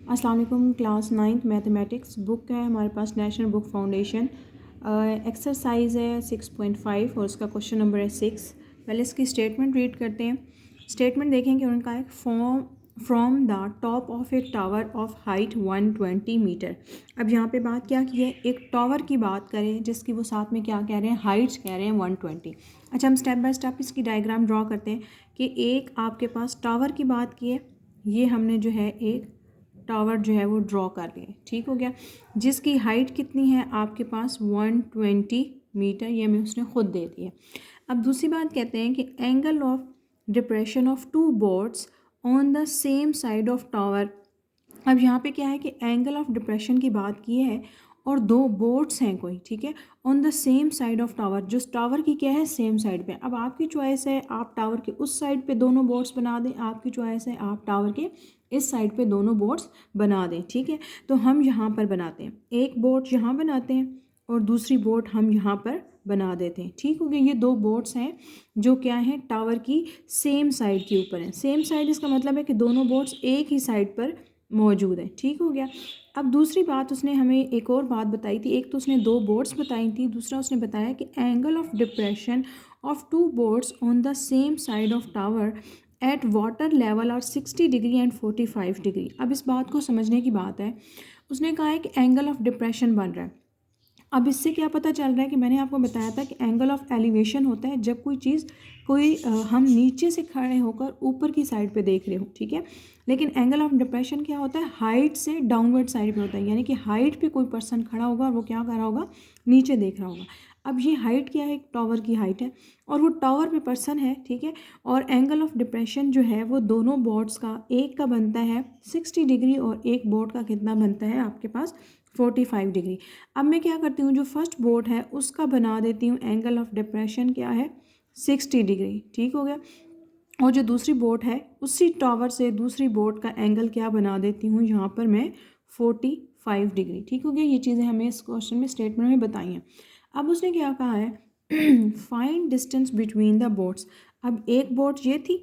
अस्सलाम वालेकुम। Class 9th mathematics book है हमारे पास, नेशनल बुक फाउंडेशन। एक्सरसाइज है 6.5 और उसका क्वेश्चन नंबर है 6। पहले इसकी स्टेटमेंट रीड करते हैं। स्टेटमेंट देखेंगे उनका है from the top of a tower of height 120 meter. अब यहाँ पे बात क्या की है, एक टावर की बात करें जिसकी वो साथ में क्या कह रहे हैं, हाइट्स कह रहे हैं 120। अच्छा, हम स्टेप बाय स्टेप इसकी डायग्राम ड्रॉ करते हैं कि एक आपके पास टावर की बात की है, ये हमने जो है एक टावर जो है वो ड्रॉ कर लिए, ठीक हो गया, जिसकी हाइट कितनी है आपके पास 120 मीटर, ये हमें उसने खुद दे दी है। अब दूसरी बात कहते हैं कि angle of depression of two boards on the same side of tower. अब यहाँ पे क्या है कि एंगल ऑफ डिप्रेशन की बात की है और दो बोर्ड्स हैं कोई, ठीक है, on the same side of tower, जो टावर की क्या है सेम साइड पे। अब आपकी चॉइस है, आप टावर के उस साइड पे दोनों बोर्ड्स बना दें, आपकी चॉइस है आप टावर के इस साइड पे दोनों बोर्ड्स बना दें, ठीक है। तो हम यहाँ पर बनाते हैं, एक बोर्ड यहाँ बनाते हैं और दूसरी बोर्ड हम यहाँ पर बना देते हैं, ठीक हो गया। ये दो बोर्ड्स हैं जो क्या हैं, टावर की सेम साइड के ऊपर हैं। सेम साइड इसका मतलब है कि दोनों बोर्ड्स एक ही साइड पर मौजूद है, ठीक हो गया। अब दूसरी बात उसने हमें एक और बात बताई थी, एक तो उसने दो बोर्ड्स बताई थी, दूसरा उसने बताया कि angle of depression of two boards on the same side of tower at water level और 60 डिग्री एंड 45 डिग्री। अब इस बात को समझने की बात है, उसने कहा है कि एंगल ऑफ डिप्रेशन बन रहा है। अब इससे क्या पता चल रहा है कि मैंने आपको बताया था कि एंगल ऑफ एलिवेशन होता है जब कोई चीज़ हम नीचे से खड़े होकर ऊपर की साइड पे देख रहे हो, ठीक है। लेकिन एंगल ऑफ डिप्रेशन क्या होता है, हाइट से डाउनवर्ड साइड पे होता है, यानी कि हाइट पे कोई पर्सन खड़ा होगा और वो क्या कर रहा होगा, नीचे देख रहा होगा। अब ये हाइट क्या है, एक टावर की हाइट है और वो टावर पे पर्सन है, ठीक है। और एंगल ऑफ डिप्रेशन जो है वो दोनों बोर्ड्स का, एक का बनता है 60 डिग्री और एक बोर्ड का कितना बनता है आपके पास 45 डिग्री। अब मैं क्या करती हूँ, जो फर्स्ट बोर्ड है उसका बना देती हूँ एंगल ऑफ डिप्रेशन क्या है 60 डिग्री, ठीक हो गया। और जो दूसरी बोर्ड है उसी टावर से दूसरी बोर्ड का एंगल क्या बना देती हूँ यहाँ पर मैं 45 डिग्री, ठीक हो गया। ये चीज़ें हमें इस क्वेश्चन में स्टेटमेंट में बताई हैं। अब उसने क्या कहा है, find distance between the boards. अब एक बोर्ड ये थी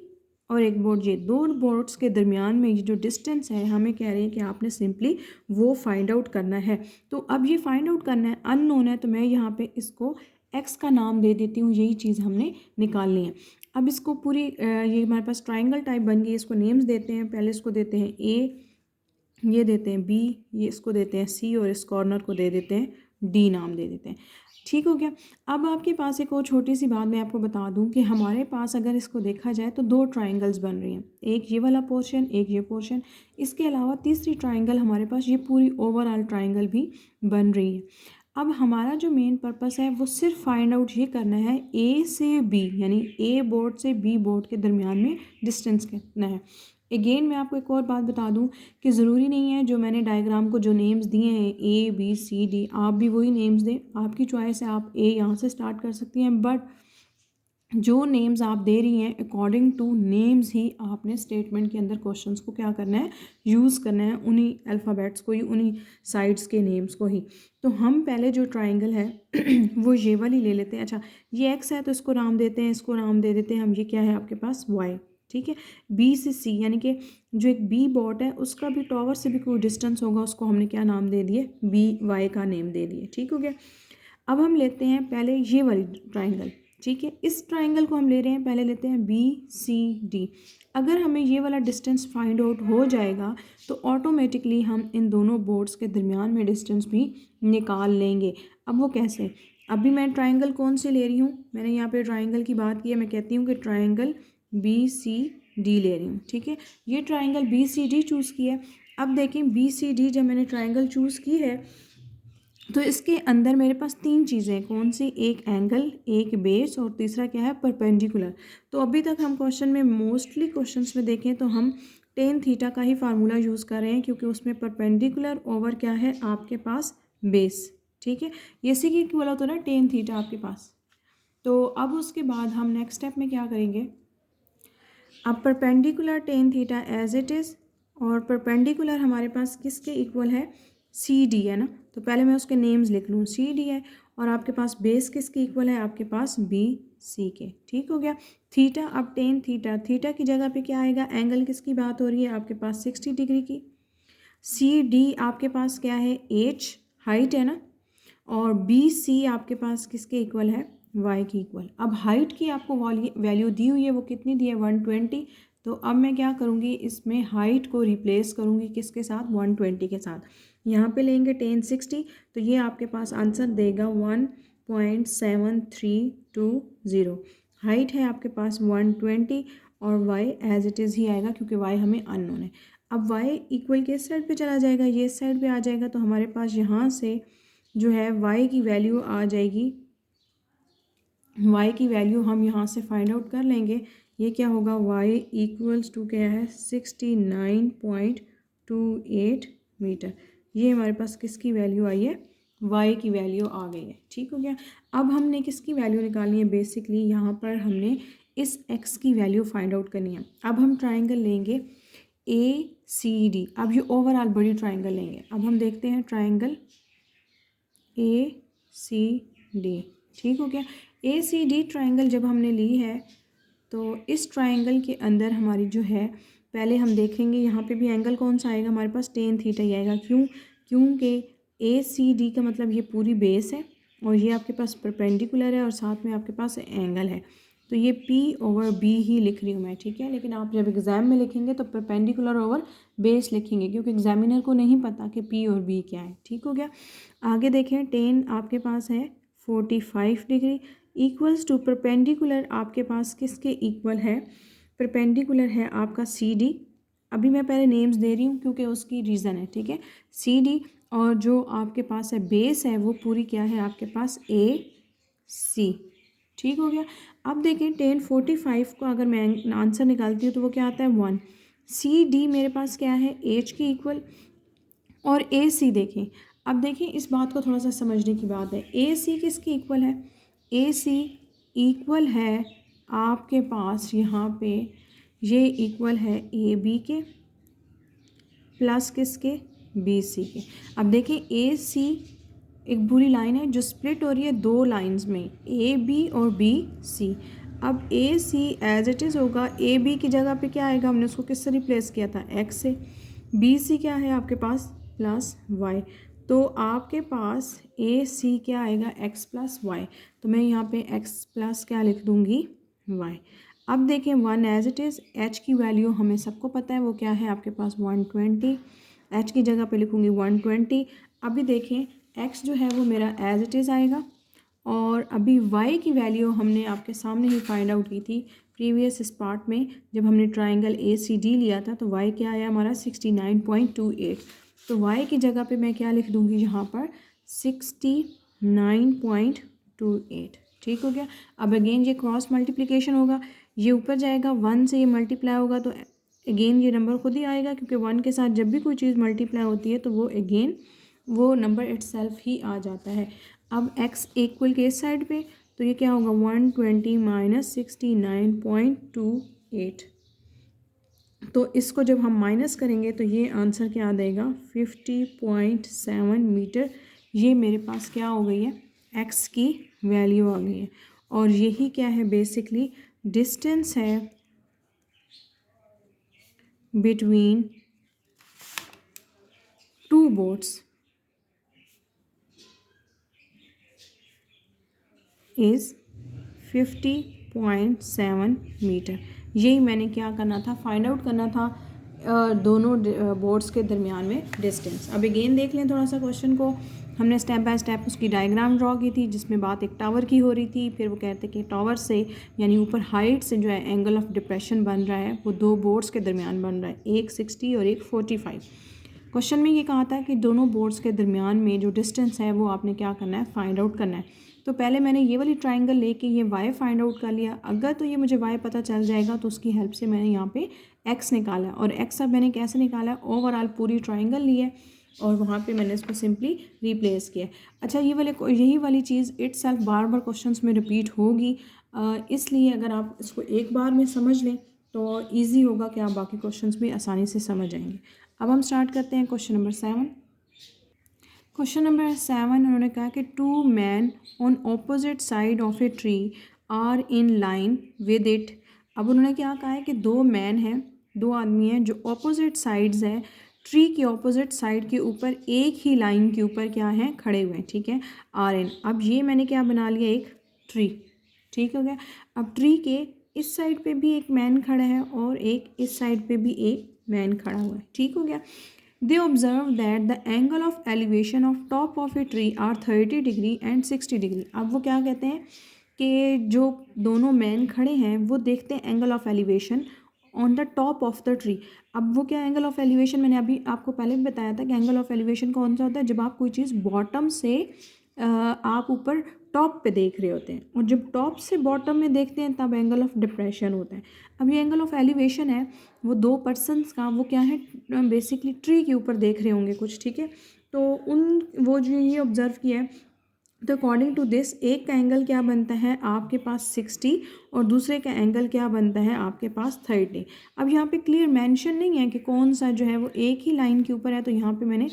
और एक बोर्ड ये, दो बोर्ड्स के दरमियान में ये जो डिस्टेंस है हमें कह रहे हैं कि आपने सिंपली वो फाइंड आउट करना है। तो अब ये फाइंड आउट करना है, अननोन है, तो मैं यहाँ पे इसको एक्स का नाम दे देती हूँ, यही चीज़ हमने निकालनी है। अब इसको पूरी ये हमारे पास ट्राइंगल टाइप बन गई, इसको नेम्स देते हैं। पहले इसको देते हैं ए, ये देते हैं बी, ये इसको देते हैं सी और इस कॉर्नर को दे देते हैं डी नाम दे देते हैं, ठीक हो गया। अब आपके पास एक और छोटी सी बात मैं आपको बता दूं कि हमारे पास अगर इसको देखा जाए तो दो ट्राइंगल्स बन रही हैं, एक ये वाला पोर्शन, एक ये पोर्शन। इसके अलावा तीसरी ट्राइंगल हमारे पास ये पूरी ओवरऑल ट्राइंगल भी बन रही है। अब हमारा जो मेन पर्पस है वो सिर्फ फाइंड आउट ये करना है ए से बी, यानी ए बोर्ड से बी बोर्ड के दरमियान में डिस्टेंस कितना है। अगेन मैं आपको एक और बात बता दूं कि ज़रूरी नहीं है जो मैंने डायग्राम को जो नेम्स दिए हैं ए बी सी डी, आप भी वही नेम्स दें, आपकी चॉइस है, आप ए यहाँ से स्टार्ट कर सकती हैं, बट जो नेम्स आप दे रही हैं अकॉर्डिंग टू नेम्स ही आपने स्टेटमेंट के अंदर क्वेश्चंस को क्या करना है, यूज़ करना है, उन्हीं अल्फ़ाबेट्स को ही, उन्हीं साइड्स के नेम्स को ही। तो हम पहले जो ट्राइंगल है वो ये वाली ले लेते हैं। अच्छा, ये एक्स है तो इसको नाम देते हैं, इसको नाम दे देते हैं हम, ये क्या है आपके पास वाई, ठीक है। बी से सी, यानी कि जो एक बी बॉट है उसका भी टावर से भी कोई डिस्टेंस होगा, उसको हमने क्या नाम दे दिए, बी वाई का नेम दे दिए, ठीक हो गया। अब हम लेते हैं पहले ये वाली ट्राइंगल, ठीक है, इस ट्राइंगल को हम ले रहे हैं, पहले लेते हैं बी सी डी। अगर हमें ये वाला डिस्टेंस फाइंड आउट हो जाएगा तो ऑटोमेटिकली हम इन दोनों बोर्ड्स के दरमियान में डिस्टेंस भी निकाल लेंगे। अब वो कैसे, अभी मैं ट्राइंगल कौन से ले रही हूँ, मैंने यहाँ पे ट्राइंगल की बात की है, मैं कहती हूँ कि ट्राइंगल बी सी डी ले रही हूँ, ठीक है। ये triangle B C D choose किया है। अब देखें बी सी डी जब मैंने ट्राइंगल चूज़ की है तो इसके अंदर मेरे पास तीन चीज़ें हैं, कौन सी, एक एंगल, एक बेस और तीसरा क्या है, परपेंडिकुलर। तो अभी तक हम क्वेश्चन में मोस्टली क्वेश्चंस में देखें तो हम टेन थीटा का ही फार्मूला यूज़ कर रहे हैं, क्योंकि उसमें परपेंडिकुलर ओवर क्या है आपके पास बेस, ठीक है। ये इसी की इक्वल होता है ना टेन थीटा आपके पास। तो अब उसके बाद हम नेक्स्ट स्टेप में क्या करेंगे, अब perpendicular tan theta as it is, और परपेंडिकुलर हमारे पास किसके इक्वल है, सी डी है ना। तो पहले मैं उसके नेम्स लिख लूँ, सी डी है, और आपके पास बेस किसके इक्वल है, आपके पास बी सी के, ठीक हो गया। थीटा, अब टेन थीटा, थीटा की जगह पे क्या आएगा, एंगल किसकी बात हो रही है आपके पास 60 डिग्री की। सी डी आपके पास क्या है, एच हाइट है ना, और बी सी आपके पास किसके इक्वल है, वाई की इक्वल। अब हाइट की आपको वैल्यू दी हुई है, वो कितनी दी है, 120। तो अब मैं क्या करूँगी, इसमें हाइट को रिप्लेस करूँगी किसके साथ, 120 के साथ। यहाँ पे लेंगे 1060, तो ये आपके पास आंसर देगा 1.7320। हाइट है आपके पास 120 और y एज इट इज़ ही आएगा क्योंकि y हमें अननोन है। अब y इक्वल किस साइड पे चला जाएगा, ये साइड पे आ जाएगा। तो हमारे पास यहाँ से जो है y की वैल्यू आ जाएगी, y की वैल्यू हम यहाँ से फाइंड आउट कर लेंगे। ये क्या होगा, y इक्वल्स टू क्या है, 69.28 मीटर। ये हमारे पास किसकी वैल्यू आई है, y की वैल्यू आ गई है। ठीक हो गया। अब हमने किसकी वैल्यू निकालनी है, बेसिकली यहाँ पर हमने इस x की वैल्यू फाइंड आउट करनी है। अब हम ट्राइंगल लेंगे ACD। अब ये ओवरऑल बड़ी ट्राइंगल लेंगे। अब हम देखते हैं ट्राइंगल ACD। ठीक हो गया। ACD ट्राइंगल जब हमने ली है तो इस ट्राइंगल के अंदर हमारी जो है, पहले हम देखेंगे यहाँ पे भी एंगल कौन सा आएगा, हमारे पास tan थीटा ही आएगा। क्यों, क्योंकि ACD का मतलब ये पूरी बेस है और ये आपके पास परपेंडिकुलर है और साथ में आपके पास एंगल है। तो ये P/B ही लिख रही हूँ मैं, ठीक है। लेकिन आप जब एग्ज़ाम में लिखेंगे तो परपेंडिकुलर ओवर बेस लिखेंगे, क्योंकि एग्जामिनर को नहीं पता कि P और B क्या है। ठीक हो गया। आगे देखें, tan आपके पास है 45 डिग्री इक्वल्स टू परपेंडिकुलर आपके पास किसके इक्वल है, परपेंडिकुलर है आपका CD। अभी मैं पहले नेम्स दे रही हूँ क्योंकि उसकी रीज़न है, ठीक है। CD और जो आपके पास है बेस है वो पूरी क्या है आपके पास, AC। ठीक हो गया। अब देखें tan 45 को अगर मैं आंसर निकालती हूँ तो वो क्या आता है, 1। CD मेरे पास क्या है, H की इक्वल, और AC देखें। अब देखें, इस बात को थोड़ा सा समझने की बात है। AC किसकी इक्वल है, AC इक्वल है आपके पास यहाँ पे, ये इक्वल है AB के प्लस किसके, BC के। अब देखें AC एक बुरी लाइन है जो स्प्लिट हो रही है दो लाइंस में, AB और BC। अब AC एज इट इज़ होगा, AB की जगह पे क्या आएगा, हमने उसको किससे रिप्लेस किया था, X से। BC क्या है आपके पास, प्लस Y। तो आपके पास AC क्या आएगा, X प्लस Y। तो मैं यहाँ पे X प्लस क्या लिख दूँगी, Y। अब देखें 1 एज इट इज़, H की वैल्यू हमें सबको पता है वो क्या है आपके पास, 120। H की जगह पे लिखूँगी 120। अभी देखें x जो है वो मेरा एज इट इज़ आएगा, और अभी y की वैल्यू हमने आपके सामने ही फाइंड आउट की थी प्रीवियस इस पार्ट में जब हमने ट्राइंगल ACD लिया था। तो y क्या आया हमारा, 69.28। तो y की जगह पे मैं क्या लिख दूँगी यहाँ पर, 69.28। ठीक हो गया। अब अगेन ये क्रॉस मल्टीप्लिकेशन होगा, ये ऊपर जाएगा, 1 से ये मल्टीप्लाई होगा तो अगेन ये नंबर खुद ही आएगा, क्योंकि 1 के साथ जब भी कोई चीज़ मल्टीप्लाई होती है तो वो अगेन वो नंबर इटसेल्फ ही आ जाता है। अब x इक्वल के इस साइड पे, तो ये क्या होगा, 120 माइनस 69.28। तो इसको जब हम माइनस करेंगे तो ये आंसर क्या देगा, 50.7 मीटर। ये मेरे पास क्या हो गई है, x की वैल्यू आ गई है। और यही क्या है, बेसिकली डिस्टेंस है between two boats is 50.7 meter. यही मैंने क्या करना था, फाइंड आउट करना था दोनों बोर्ड्स के दरमियान में डिस्टेंस। अब अगेन देख लें थोड़ा सा क्वेश्चन को। हमने स्टेप बाय स्टेप उसकी डायग्राम ड्रॉ की थी जिसमें बात एक टावर की हो रही थी। फिर वो कहते कि टावर से यानी ऊपर हाइट से जो है एंगल ऑफ डिप्रेशन बन रहा है वो दो बोर्ड्स के दरमियान बन रहा है, एक 60 और एक 45। क्वेश्चन में ये कहा था कि दोनों बोर्ड्स के दरमियान में जो डिस्टेंस है वो आपने क्या करना है, फाइंड आउट करना है। तो पहले मैंने ये वाली ट्राइंगल लेके ये y फाइंड आउट कर लिया। अगर तो ये मुझे y पता चल जाएगा तो उसकी हेल्प से मैंने यहाँ पे x निकाला है। और x अब मैंने कैसे निकाला है, ओवरऑल पूरी ट्राइंगल ली है और वहाँ पे मैंने इसको सिंपली रिप्लेस किया। अच्छा, यही वाली चीज़ इटसेल्फ बार बार क्वेश्चंस में रिपीट होगी, इसलिए अगर आप इसको एक बार में समझ लें तो ईजी होगा कि आप बाकी क्वेश्चंस भी आसानी से समझ जाएंगे। अब हम स्टार्ट करते हैं क्वेश्चन नंबर 7। क्वेश्चन नंबर 7 उन्होंने कहा कि 2 man on opposite side of a tree are in line with it. अब उन्होंने क्या कहा है कि 2 मैन हैं, 2 आदमी हैं जो ऑपोजिट साइड्स हैं ट्री के ऑपोजिट साइड के ऊपर एक ही लाइन के ऊपर क्या है, खड़े हुए हैं, ठीक है, आर एन। अब ये मैंने क्या बना लिया, एक ट्री, ठीक हो गया। अब ट्री के इस साइड पे भी एक मैन खड़ा है और एक इस साइड पे भी एक मैन खड़ा हुआ है, ठीक हो गया। They observe that the angle of elevation of top of a tree are 30 degree and 60 degree. अब वो क्या कहते हैं कि जो दोनों मैन खड़े हैं वो देखते हैं angle of elevation on the top of the tree. अब वो क्या एंगल ऑफ एलिवेशन, मैंने अभी आपको पहले भी बताया था कि एंगल ऑफ एलिवेशन कौन सा होता है, जब आप कोई चीज़ बॉटम से आप ऊपर टॉप पे देख रहे होते हैं, और जब टॉप से बॉटम में देखते हैं तब एंगल ऑफ डिप्रेशन होता है। अब ये एंगल ऑफ एलिवेशन है वो दो पर्सनस का, वो क्या है, बेसिकली ट्री के ऊपर देख रहे होंगे कुछ, ठीक है। तो उन वो जो ये ऑब्जर्व किया है, तो अकॉर्डिंग टू दिस एक का एंगल क्या बनता है आपके पास 60 और दूसरे का एंगल क्या बनता है आपके पास 30। अब यहाँ पे क्लियर मेंशन नहीं है कि कौन सा जो है वो एक ही लाइन के ऊपर है, तो यहाँ पे मैंने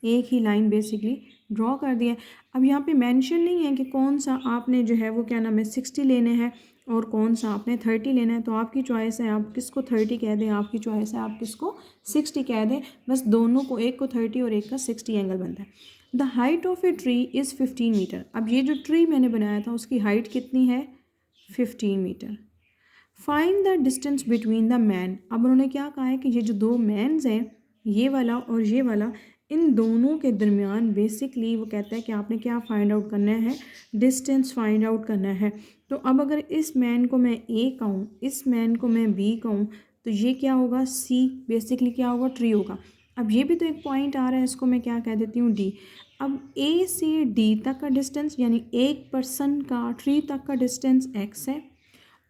एक ही लाइन बेसिकली ड्रॉ कर दिया है। अब यहाँ पे मेंशन नहीं है कि कौन सा आपने जो है वो क्या नाम है 60 लेने हैं और कौन सा आपने 30 लेना है, तो आपकी चॉइस है, आप किसको 30 कह दें, आपकी चॉइस है आप किसको 60 कह दें, बस दोनों को, एक को 30 और एक का 60 एंगल बनता है। The height of a tree is 15 meter. अब ये जो ट्री मैंने बनाया था उसकी हाइट कितनी है, 15 meter. Find the distance between the man. अब उन्होंने क्या कहा है कि ये जो दो मैन्स हैं, ये वाला और ये वाला, इन दोनों के दरमियान बेसिकली वो कहता है कि आपने क्या फाइंड आउट करना है, डिस्टेंस फाइंड आउट करना है। तो अब अगर इस मैन को मैं ए कहूँ, इस मैन को मैं बी कहूँ, तो ये क्या होगा, सी बेसिकली क्या होगा, ट्री होगा। अब ये भी तो एक पॉइंट आ रहा है, इसको मैं क्या कह देती हूँ, डी। अब ए से डी तक का डिस्टेंस यानी एक पर्सन का ट्री तक का डिस्टेंस एक्स है,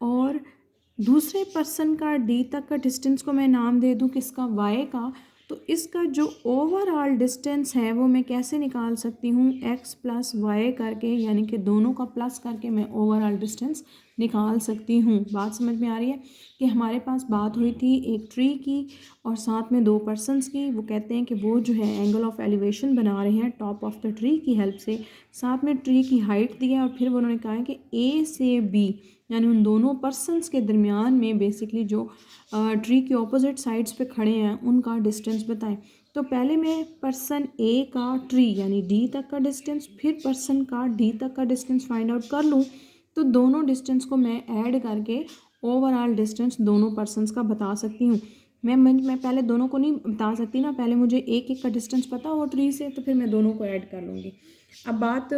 और दूसरे पर्सन का डी तक का डिस्टेंस को मैं नाम दे दूं किसका, वाई का। तो इसका जो ओवरऑल डिस्टेंस है वो मैं कैसे निकाल सकती हूँ, एक्स प्लस वाई करके, यानी कि दोनों का प्लस करके मैं ओवरऑल डिस्टेंस निकाल सकती हूँ। बात समझ में आ रही है कि हमारे पास बात हुई थी एक ट्री की और साथ में दो पर्सनस की। वो कहते हैं कि वो जो है एंगल ऑफ एलिवेशन बना रहे हैं टॉप ऑफ द ट्री की हेल्प से, साथ में ट्री की हाइट दी है, और फिर उन्होंने कहा है कि ए से बी यानी उन दोनों पर्सनस के दरमियान में बेसिकली जो ट्री के ऑपोजिट साइड्स पे खड़े हैं उनका डिस्टेंस बताएं। तो पहले मैं पर्सन ए का ट्री यानी डी तक का डिस्टेंस, फिर पर्सन का डी तक का डिस्टेंस फाइंड आउट कर लूँ, तो दोनों डिस्टेंस को मैं ऐड करके ओवरऑल डिस्टेंस दोनों पर्सनस का बता सकती हूँ। मैं पहले दोनों को नहीं बता सकती ना, पहले मुझे एक एक का डिस्टेंस पता हो ट्री से, तो फिर मैं दोनों को ऐड कर लूँगी। अब बात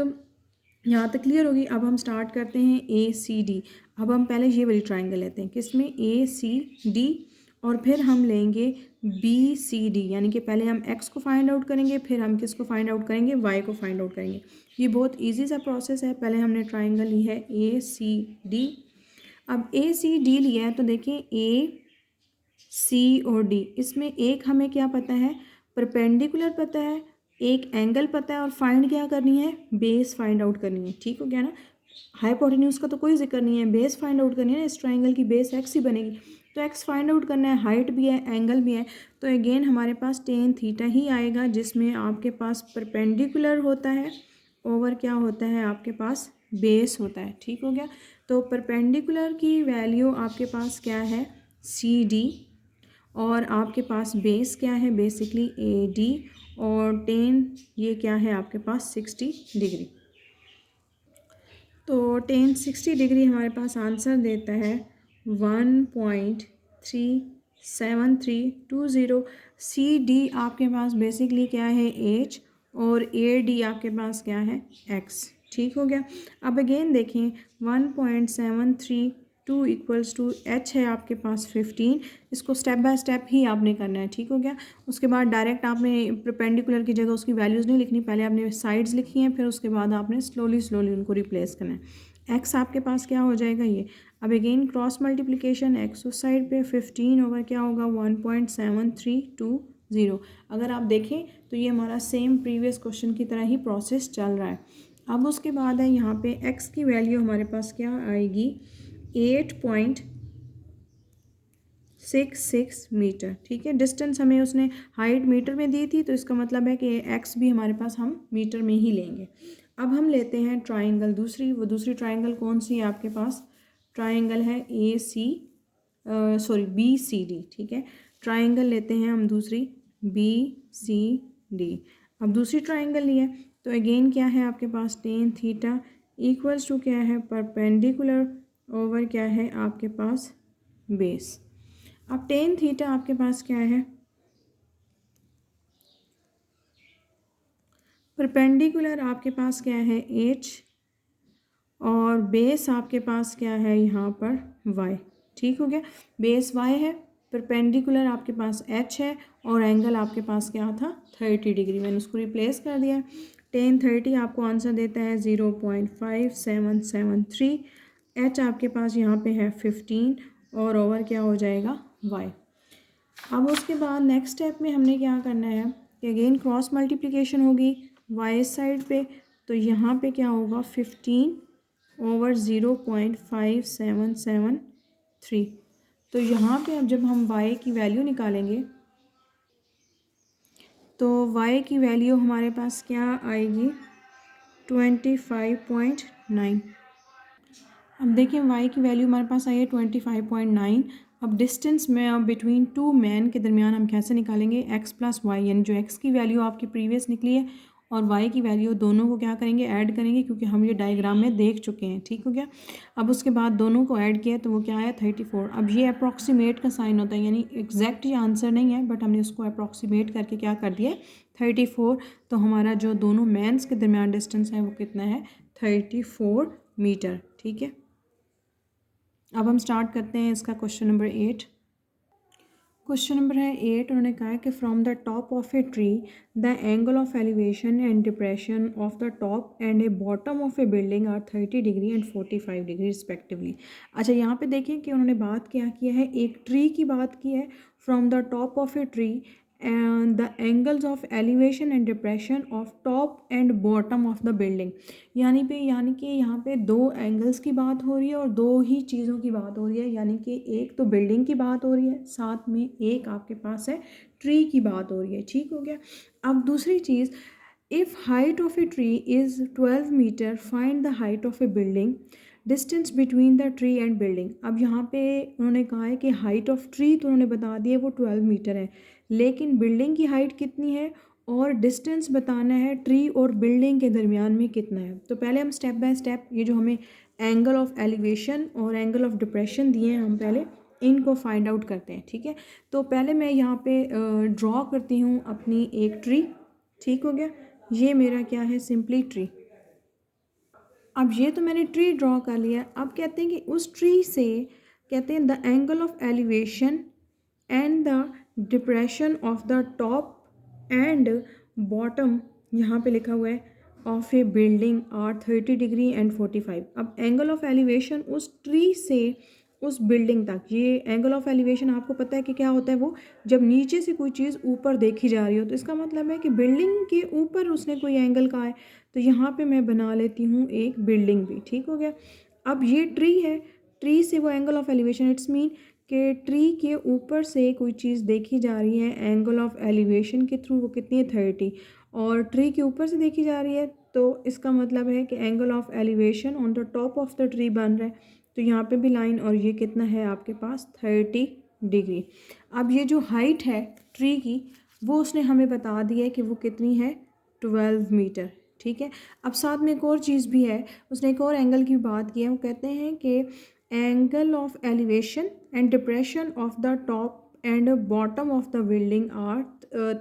यहाँ तक क्लियर होगी। अब हम स्टार्ट करते हैं ए सी डी। अब हम पहले ये वाली ट्राइंगल लेते हैं, किसमें, ए सी डी, और फिर हम लेंगे बी सी डी, यानी कि पहले हम एक्स को फाइंड आउट करेंगे, फिर हम किसको फाइंड आउट करेंगे, वाई को फाइंड आउट करेंगे। ये बहुत इजी सा प्रोसेस है। पहले हमने ट्राइंगल ली है ए सी डी। अब ए सी डी लिया है तो देखिए ए सी और डी, इसमें एक हमें क्या पता है, परपेंडिकुलर पता है, एक एंगल पता है, और फाइंड क्या करनी है, बेस फाइंड आउट करनी है, ठीक हो गया ना। हाइपोटेन्यूज का तो कोई जिक्र नहीं है, बेस फाइंड आउट करनी है ना, इस ट्राइंगल की बेस एक्स ही बनेगी, तो एक्स फाइंड आउट करना है, हाइट भी है एंगल भी है, तो अगेन हमारे पास टेन थीटा ही आएगा, जिसमें आपके पास परपेंडिकुलर होता है ओवर क्या होता है आपके पास, बेस होता है, ठीक हो गया। तो परपेंडिकुलर की वैल्यू आपके पास क्या है, सी डी, और आपके पास बेस क्या है, बेसिकली ए डी, और टेन ये क्या है आपके पास 60 डिग्री। तो टेन 60 डिग्री हमारे पास आंसर देता है 1.37320। सी डी आपके पास बेसिकली क्या है, एच, और ए डी आपके पास क्या है, एक्स, ठीक हो गया। अब अगेन देखें 1.732 इक्वल्स टू एच है आपके पास 15। इसको स्टेप बाय स्टेप ही आपने करना है, ठीक हो गया। उसके बाद डायरेक्ट आपने परपेंडिकुलर की जगह उसकी वैल्यूज़ नहीं लिखनी, पहले आपने साइड्स लिखी हैं, फिर उसके बाद आपने स्लोली उनको रिप्लेस करना है। एक्स आपके पास क्या हो जाएगा ये, अब अगेन क्रॉस मल्टीप्लिकेशन, एक्स उस साइड पे 15 ओवर क्या होगा 1.7320। अगर आप देखें तो ये हमारा सेम प्रीवियस क्वेश्चन की तरह ही प्रोसेस चल रहा है। अब उसके बाद है यहाँ पे एक्स की वैल्यू हमारे पास क्या आएगी, 8.66 मीटर, ठीक है। डिस्टेंस हमें उसने हाइट मीटर में दी थी, तो इसका मतलब है कि एक्स भी हमारे पास हम मीटर में ही लेंगे। अब हम लेते हैं ट्राइंगल दूसरी, वो दूसरी ट्राइंगल कौन सी है आपके पास, ट्राइंगल है ए सी बी सी डी, ठीक है। ट्राइंगल लेते हैं हम दूसरी ABCD। अब दूसरी ट्राइंगल ली है तो अगेन क्या है आपके पास टेन थीटा इक्वल्स टू क्या है परपेंडिकुलर ओवर क्या है आपके पास बेस। अब टेन थीटा आपके पास क्या है परपेंडिकुलर आपके पास क्या है H और बेस आपके पास क्या है यहाँ पर Y। ठीक हो गया, बेस Y है, परपेंडिकुलर आपके पास H है और एंगल आपके पास क्या था 30 डिग्री। मैंने उसको रिप्लेस कर दिया। टेन 30 आपको आंसर देता है 0.5773। H आपके पास यहाँ पे है 15 और ओवर क्या हो जाएगा Y। अब उसके बाद नेक्स्ट स्टेप में हमने क्या करना है कि अगेन क्रॉस मल्टीप्लिकेशन होगी वाई साइड पे, तो यहाँ पे क्या होगा 15 ओवर 0.5773। तो यहाँ पे अब जब हम y की वैल्यू निकालेंगे तो y की वैल्यू हमारे पास क्या आएगी 25.9। अब देखिए y की वैल्यू हमारे पास आई है 25.9। अब डिस्टेंस में अब बिटवीन टू मैन के दरमियान हम कैसे निकालेंगे x प्लस वाई, यानी जो x की वैल्यू आपकी प्रीवियस निकली है और y की वैल्यू दोनों को क्या करेंगे ऐड करेंगे, क्योंकि हम ये डायग्राम में देख चुके हैं। ठीक हो गया। अब उसके बाद दोनों को ऐड किया तो वो क्या आया 34। अब ये अप्रॉक्सीमेट का साइन होता है, यानी एग्जैक्ट ये आंसर नहीं है बट हमने उसको अप्रॉक्सीमेट करके क्या कर दिया 34। तो हमारा जो दोनों मैन्स के दरमियान डिस्टेंस है वो कितना है 34 मीटर। ठीक है, अब हम स्टार्ट करते हैं इसका क्वेश्चन नंबर 8। क्वेश्चन नंबर है 8। उन्होंने कहा है कि from the top of a tree the angle of elevation and depression of the top and a bottom of a building are 30 degree and 45 degree respectively. अच्छा, यहाँ पे देखिए कि उन्होंने बात क्या किया है, एक ट्री की बात की है। From the top of a tree and the angles of elevation and depression of top and bottom of the building. यानी कि यहाँ पे दो एंगल्स की बात हो रही है और दो ही चीज़ों की बात हो रही है, यानी कि एक तो बिल्डिंग की बात हो रही है, साथ में एक आपके पास है ट्री की बात हो रही है। ठीक हो गया। अब दूसरी चीज़, if height of a tree is 12 metre find the height of a building distance between the tree and building. अब यहाँ पे उन्होंने कहा है कि हाइट ऑफ ट्री तो उन्होंने बता दिया वो 12 मीटर है, लेकिन बिल्डिंग की हाइट कितनी है और डिस्टेंस बताना है ट्री और बिल्डिंग के दरमियान में कितना है। तो पहले हम स्टेप बाय स्टेप ये जो हमें एंगल ऑफ एलिवेशन और एंगल ऑफ डिप्रेशन दिए हैं हम पहले इनको फाइंड आउट करते हैं। ठीक है, तो पहले मैं यहाँ पे ड्रॉ करती हूँ अपनी एक ट्री। ठीक हो गया, ये मेरा क्या है सिंपली ट्री। अब ये तो मैंने ट्री ड्रॉ कर लिया। अब कहते हैं कि उस ट्री से कहते हैं the angle of elevation and the depression of the top and bottom, यहाँ पे लिखा हुआ है of a building are 30 degree and 45। अब एंगल ऑफ एलिवेशन उस ट्री से उस बिल्डिंग तक, ये एंगल ऑफ एलिवेशन आपको पता है कि क्या होता है, वो जब नीचे से कोई चीज़ ऊपर देखी जा रही हो, तो इसका मतलब है कि बिल्डिंग के ऊपर उसने कोई एंगल कहा है। तो यहाँ पे मैं बना लेती हूँ एक बिल्डिंग भी। ठीक हो गया। अब ये ट्री है, ट्री से वो angle of elevation, it's mean कि ट्री के ऊपर से कोई चीज़ देखी जा रही है एंगल ऑफ एलिवेशन के थ्रू, वो कितनी है 30, और ट्री के ऊपर से देखी जा रही है तो इसका मतलब है कि angle of elevation on the top of the tree बन रहा है। तो यहाँ पे भी लाइन, और ये कितना है आपके पास 30 डिग्री। अब ये जो हाइट है ट्री की वो उसने हमें बता दी है कि वो कितनी है 12 मीटर। ठीक है, अब साथ में एक और चीज़ भी है, उसने एक और एंगल की बात की है। वो कहते हैं कि angle of elevation and depression of the top and bottom of the building are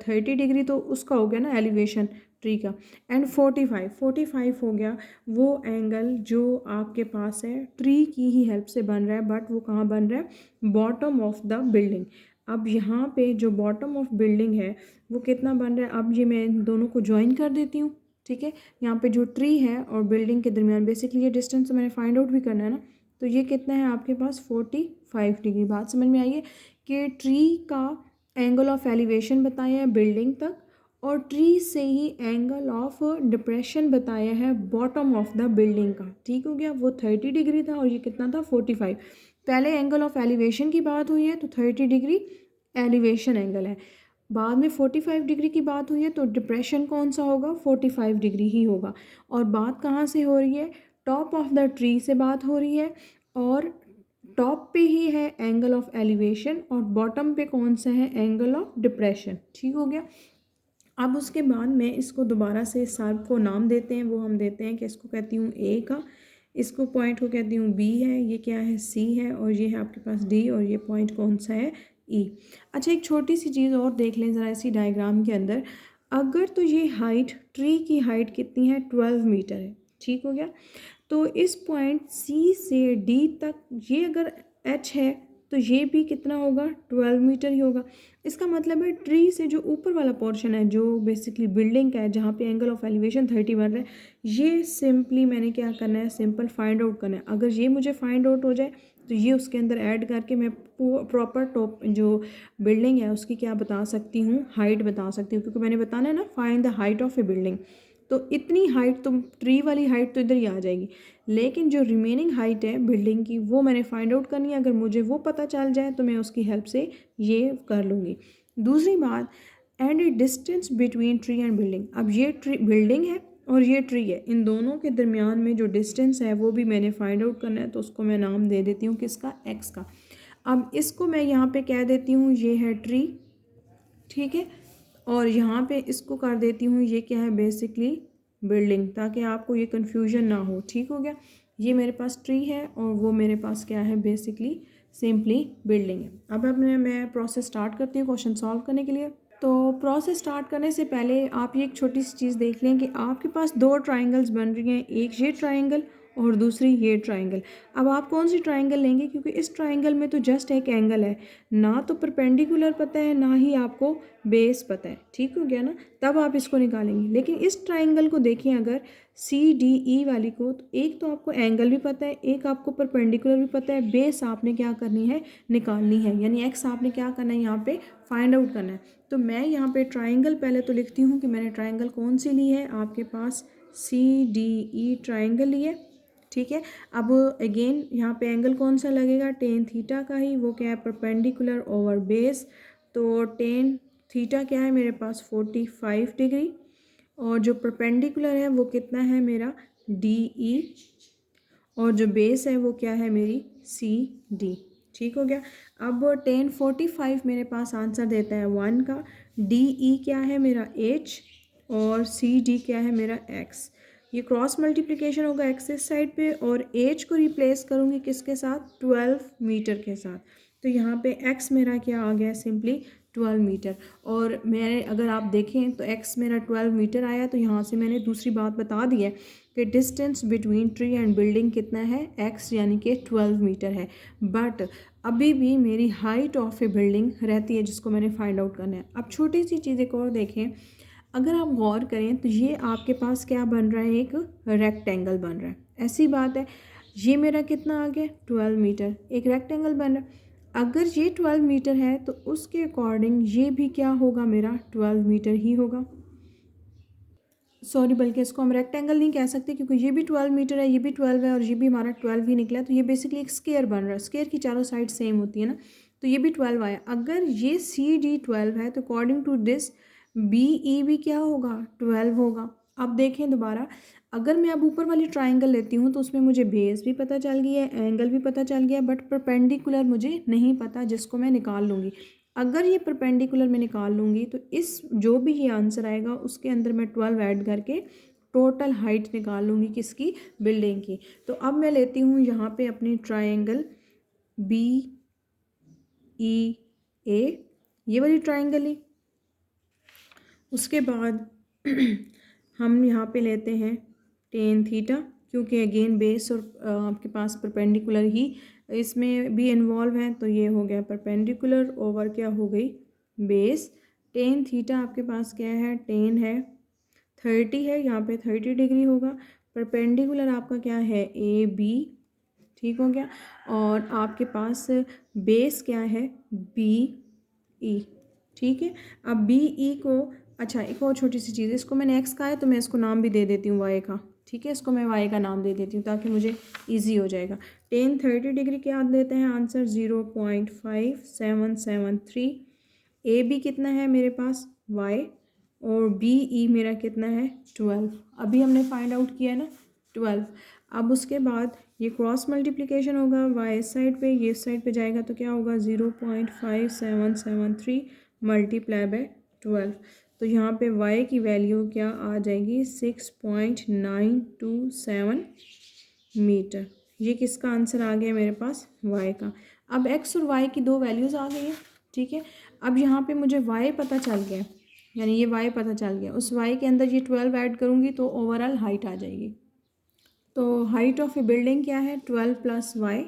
30 degree. तो उसका हो गया ना एलिवेशन ट्री का, एंड 45 हो गया वो एंगल जो आपके पास है ट्री की ही हेल्प से बन रहा है, बट वो कहाँ बन रहा है बॉटम ऑफ द बिल्डिंग। अब यहाँ पे जो बॉटम ऑफ बिल्डिंग है वो कितना बन रहा है, अब ये मैं इन दोनों को ज्वाइन कर देती हूँ। ठीक है, यहाँ पे जो ट्री है और बिल्डिंग के दरमियान बेसिकली ये डिस्टेंस मैंने फाइंड आउट भी करना है ना, तो ये कितना है आपके पास 45 डिग्री। बात समझ में आई है कि ट्री का एंगल ऑफ एलिवेशन बताया है बिल्डिंग तक और ट्री से ही एंगल ऑफ डिप्रेशन बताया है बॉटम ऑफ द बिल्डिंग का। ठीक हो गया, वो 30 डिग्री था और ये कितना था 45। पहले एंगल ऑफ एलिवेशन की बात हुई है तो 30 डिग्री एलिवेशन एंगल है, बाद में 45 डिग्री की बात हुई है तो डिप्रेशन कौन सा होगा 45 डिग्री ही होगा। और बात कहाँ से हो रही है, टॉप ऑफ द ट्री से बात हो रही है और टॉप पे ही है एंगल ऑफ एलिवेशन और बॉटम पे कौन सा है, एंगल ऑफ डिप्रेशन। ठीक हो गया। अब उसके बाद मैं इसको दोबारा से सब को नाम देते हैं, वो हम देते हैं कि इसको कहती हूँ ए का, इसको पॉइंट को कहती हूँ बी है, ये क्या है सी है, और ये है आपके पास डी, और ये पॉइंट कौन सा है ई। अच्छा, एक छोटी सी चीज़ और देख लें ज़रा इसी डायग्राम के अंदर। अगर तो ये हाइट, ट्री की हाइट कितनी है, 12 मीटर है। ठीक हो गया। तो इस पॉइंट सी से डी तक ये अगर एच है तो ये भी कितना होगा, 12 मीटर ही होगा। इसका मतलब है ट्री से जो ऊपर वाला पोर्शन है, जो बेसिकली बिल्डिंग का है, जहाँ पे एंगल ऑफ एलिवेशन 30 बन रहा है, ये सिंपली मैंने क्या करना है, सिंपल फाइंड आउट करना है। अगर ये मुझे फाइंड आउट हो जाए तो ये उसके अंदर ऐड करके मैं प्रॉपर टॉप जो बिल्डिंग है उसकी क्या बता सकती हूँ, हाइट बता सकती हूँ, क्योंकि मैंने बताना है ना find the height of a building. तो इतनी हाइट तो ट्री वाली हाइट तो इधर ही आ जाएगी, लेकिन जो रिमेनिंग हाइट है बिल्डिंग की वो मैंने फाइंड आउट करनी है। अगर मुझे वो पता चल जाए तो मैं उसकी हेल्प से ये कर लूँगी। दूसरी बात, and A distance between tree and building. अब ये ट्री बिल्डिंग है और ये ट्री है, इन दोनों के दरमियान में जो डिस्टेंस है वो भी मैंने फाइंड आउट करना है। तो उसको मैं नाम दे देती हूँ किसका, एक्स का। अब इसको मैं यहाँ पे कह देती हूँ ये है ट्री, ठीक है, और यहाँ पे इसको कर देती हूँ ये क्या है, बेसिकली बिल्डिंग, ताकि आपको ये कन्फ्यूजन ना हो। ठीक हो गया। ये मेरे पास ट्री है और वो मेरे पास क्या है, बेसिकली सिंपली बिल्डिंग है। अब मैं प्रोसेस स्टार्ट करती हूँ क्वेश्चन सॉल्व करने के लिए। तो प्रोसेस स्टार्ट करने से पहले आप ये एक छोटी सी चीज़ देख लें कि आपके पास दो ट्राइंगल्स बन रही हैं, एक ये ट्राइंगल और दूसरी ये ट्राइंगल। अब आप कौन सी ट्राइंगल लेंगे, क्योंकि इस ट्राइंगल में तो जस्ट एक एंगल है, ना तो परपेंडिकुलर पता है ना ही आपको बेस पता है। ठीक हो गया ना, तब आप इसको निकालेंगे। लेकिन इस ट्राइंगल को देखें अगर सी डी ई वाली को, तो एक तो आपको एंगल भी पता है, एक आपको परपेंडिकुलर भी पता है, बेस आपने क्या करनी है, निकालनी है, यानी एक्स आपने क्या करना है, यहाँ पे फाइंड आउट करना है। तो मैं यहाँ पे ट्राइंगल पहले तो लिखती हूँ कि मैंने ट्राइंगल कौन सी ली है, आपके पास सी डी ई ट्राइंगल ली है। ठीक है। अब अगेन यहाँ पे एंगल कौन सा लगेगा, टेन थीटा का ही, वो क्या है, परपेंडिकुलर ओवर बेस। तो टेन थीटा क्या है मेरे पास, 45 डिग्री, और जो परपेंडिकुलर है वो कितना है मेरा, डी ई, और जो बेस है वो क्या है मेरी, सी डी। ठीक हो गया। अब 1045 मेरे पास आंसर देता है 1 का, डी ई क्या है मेरा एच, और सी डी क्या है मेरा एक्स। ये क्रॉस मल्टीप्लिकेशन होगा एक्स इस साइड पे, और एच को रिप्लेस करूँगी किसके साथ, 12 मीटर के साथ। तो यहाँ पे एक्स मेरा क्या आ गया, सिंपली 12 मीटर। और मैंने अगर आप देखें तो एक्स मेरा 12 मीटर आया, तो यहाँ से मैंने दूसरी बात बता दी है कि distance between tree and building कितना है, एक्स, यानी कि 12 मीटर है। बट अभी भी मेरी हाइट ऑफ ए बिल्डिंग रहती है जिसको मैंने फाइंड आउट करना है। अब छोटी सी चीज़ एक और देखें, अगर आप गौर करें तो ये आपके पास क्या बन रहा है, एक रेक्टेंगल बन रहा है। ऐसी बात है, ये मेरा कितना आ गया, 12 मीटर, एक रेक्टेंगल बन रहा है। अगर ये 12 मीटर है तो उसके अकॉर्डिंग ये भी क्या होगा, मेरा 12 मीटर ही होगा। सॉरी, बल्कि इसको हम रेक्टेंगल नहीं कह सकते, क्योंकि ये भी 12 मीटर है, ये भी 12 है, और ये भी हमारा 12 ही निकला है। तो ये बेसिकली एक स्क्वायर बन रहा है, स्क्वायर की चारों साइड सेम होती है ना, तो ये भी 12 आया। अगर ये सी डी 12 है तो according to this B E भी क्या होगा, 12 होगा। अब देखें दोबारा, अगर मैं अब ऊपर वाली ट्राइंगल लेती हूँ तो उसमें मुझे बेस भी पता चल गया है, एंगल भी पता चल गया है, बट परपेंडिकुलर मुझे नहीं पता, जिसको मैं निकाल लूँगी। अगर ये परपेंडिकुलर मैं निकाल लूँगी तो इस जो भी ये आंसर आएगा उसके अंदर मैं 12 ऐड करके टोटल हाइट निकाल लूँगी किसकी, बिल्डिंग की। तो अब मैं लेती हूँ यहाँ पे अपनी ट्रायंगल बी ई ए, ये वाली ट्रायंगल ली। उसके बाद हम यहाँ पे लेते हैं टेन थीटा, क्योंकि अगेन बेस और आपके पास परपेंडिकुलर ही इसमें भी इन्वॉल्व है, तो ये हो गया परपेंडिकुलर ओवर क्या हो गई, बेस। टेन थीटा आपके पास क्या है, टेन है 30 है, यहाँ पे 30 डिग्री होगा। परपेंडिकुलर आपका क्या है, ए बी, ठीक हो गया। और आपके पास बेस क्या है, बी ई, ठीक है। अब बी ई को, अच्छा एक और छोटी सी चीज़, इसको मैंने एक्स का है तो मैं इसको नाम भी दे देती हूँ वाई का, ठीक है, इसको मैं वाई का नाम दे देती हूँ ताकि मुझे इजी हो जाएगा। टेन 30 डिग्री क्या देते हैं आंसर, 0.5773। ए बी कितना है मेरे पास, वाई, और बी ई मेरा कितना है 12। अभी हमने फाइंड आउट किया है ना, 12। अब उसके बाद ये क्रॉस मल्टीप्लिकेशन होगा, वाई साइड पे ये साइड पे जाएगा तो क्या होगा 0.5773 मल्टीप्लाई बाय 12। तो यहाँ पे y की वैल्यू क्या आ जाएगी 6.927 मीटर। ये किसका आंसर आ गया मेरे पास y का। अब x और y की दो वैल्यूज़ आ गई हैं, ठीक है। अब यहाँ पे मुझे y पता चल गया, यानी ये y पता चल गया, उस y के अंदर ये 12 ऐड करूँगी तो ओवरऑल हाइट आ जाएगी। तो हाइट ऑफ ए बिल्डिंग क्या है 12 प्लस y,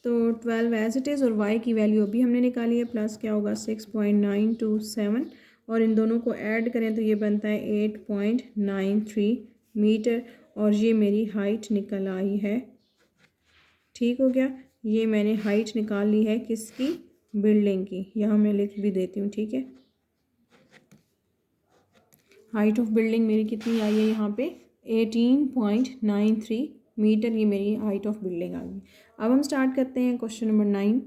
तो 12 एज इट इज़ और y की वैल्यू अभी हमने निकाली है, प्लस क्या होगा 6.927 और इन दोनों को ऐड करें तो ये बनता है 8.93 मीटर और ये मेरी हाइट निकल आई है। ठीक हो गया, ये मैंने हाइट निकाल ली है किसकी, बिल्डिंग की। यहाँ मैं लिख भी देती हूँ, ठीक है। हाइट ऑफ बिल्डिंग मेरी कितनी आई है यहाँ पे 18.93 मीटर, ये मेरी हाइट ऑफ बिल्डिंग आ गई। अब हम स्टार्ट करते हैं क्वेश्चन नंबर 9।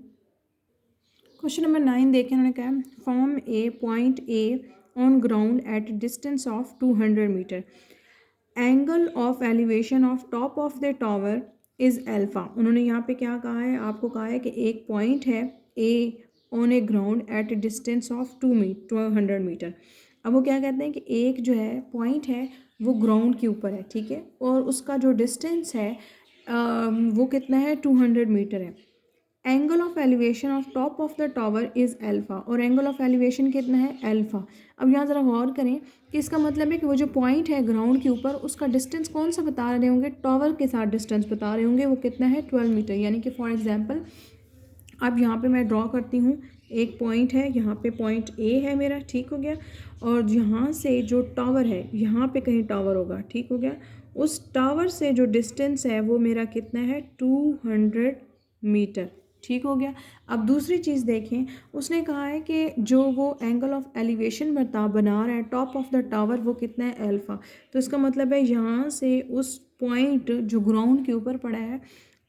क्वेश्चन नंबर 9 देखें, उन्होंने कहा from a point A on ground at distance of 200 meter, angle of elevation of top of the tower is alpha. उन्होंने यहाँ पे क्या कहा है, आपको कहा है कि एक पॉइंट है A on a ground at distance of 200 metre. अब वो क्या कहते हैं कि एक जो है पॉइंट है वो ग्राउंड के ऊपर है, ठीक है, और उसका जो डिस्टेंस है वो कितना है 200 मीटर है। Angle of elevation of top of the tower is alpha, और एंगल ऑफ एलिवेशन कितना है अल्फ़ा। अब यहाँ ज़रा गौर करें कि इसका मतलब है कि वो जो पॉइंट है ग्राउंड के ऊपर उसका डिस्टेंस कौन सा बता रहे होंगे, टावर के साथ डिस्टेंस बता रहे होंगे, वो कितना है 12 मीटर। यानी कि फॉर एग्जांपल अब यहाँ पे मैं ड्रॉ करती हूँ, एक पॉइंट है, यहाँ पे पॉइंट ए है मेरा, ठीक हो गया, और यहाँ से जो टावर है यहाँ पे कहीं टावर होगा, ठीक हो गया, उस टावर से जो डिस्टेंस है वो मेरा कितना है 200 मीटर, ठीक हो गया। अब दूसरी चीज़ देखें, उसने कहा है कि जो वो एंगल ऑफ एलिवेशन बना रहा है टॉप ऑफ द टावर वो कितना है अल्फ़ा। तो इसका मतलब है यहाँ से उस पॉइंट जो ग्राउंड के ऊपर पड़ा है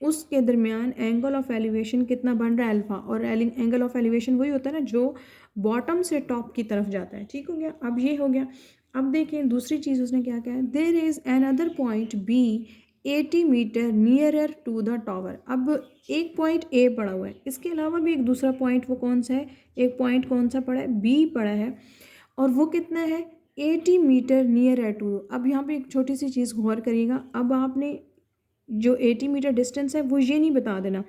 उसके दरमियान एंगल ऑफ एलिवेशन कितना बन रहा है अल्फ़ा, और एंगल ऑफ एलिवेशन वही होता है ना जो बॉटम से टॉप की तरफ जाता है, ठीक हो गया। अब ये हो गया। अब देखें दूसरी चीज़ उसने क्या कहा है, there is another point B 80 meter nearer to the tower. अब एक पॉइंट ए पड़ा हुआ है, इसके अलावा भी एक दूसरा पॉइंट, वो कौन सा है, एक पॉइंट कौन सा पड़ा है बी पड़ा है, और वो कितना है 80 मीटर नियरर टू। अब यहाँ पे एक छोटी सी चीज़ गौर करिएगा, अब आपने जो 80 मीटर डिस्टेंस है वो ये नहीं बता देना,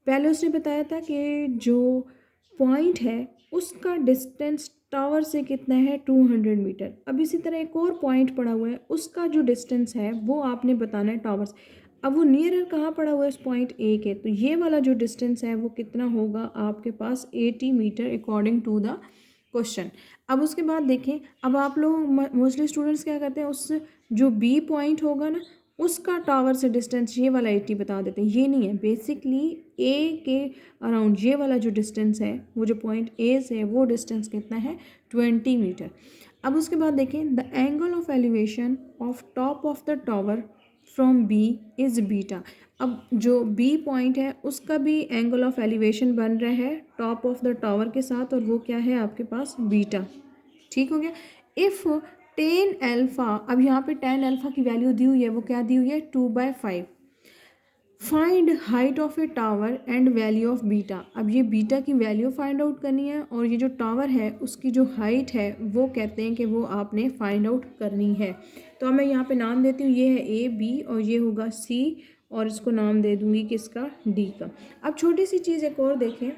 पहले उसने बताया था कि जो पॉइंट है उसका डिस्टेंस टावर से कितना है 200 मीटर। अब इसी तरह एक और पॉइंट पड़ा हुआ है, उसका जो डिस्टेंस है वो आपने बताना है टावर से। अब वो नियरर कहाँ पड़ा हुआ है उस पॉइंट ए के, तो ये वाला जो डिस्टेंस है वो कितना होगा आपके पास 80 meter according to the question. अब उसके बाद देखें, अब आप लोग मोस्टली स्टूडेंट्स क्या करते हैं, उस जो बी पॉइंट होगा ना उसका टावर से डिस्टेंस ये वाला 80 बता देते हैं, ये नहीं है। बेसिकली ए के अराउंड ये वाला जो डिस्टेंस है वो जो पॉइंट ए से है वो डिस्टेंस कितना है 20 मीटर। अब उसके बाद देखें, the angle of elevation of top of the tower from B is beta. अब जो बी पॉइंट है उसका भी एंगल ऑफ एलिवेशन बन रहा है टॉप ऑफ द टावर के साथ, और वो क्या है आपके पास बीटा, ठीक हो गया। इफ़ टेन अल्फ़ा, अब यहाँ पे टेन अल्फ़ा की वैल्यू दी हुई है, वो क्या दी हुई है 2/5। Find height of a tower and value of beta. अब ये बीटा की वैल्यू फाइंड आउट करनी है, और ये जो टावर है उसकी जो हाइट है वो कहते हैं कि वो आपने फाइंड आउट करनी है। तो अब मैं यहाँ पे नाम देती हूँ, ये है ए बी और ये होगा सी, और इसको नाम दे दूँगी किसका, डी का। अब छोटी सी चीज़ एक और देखें,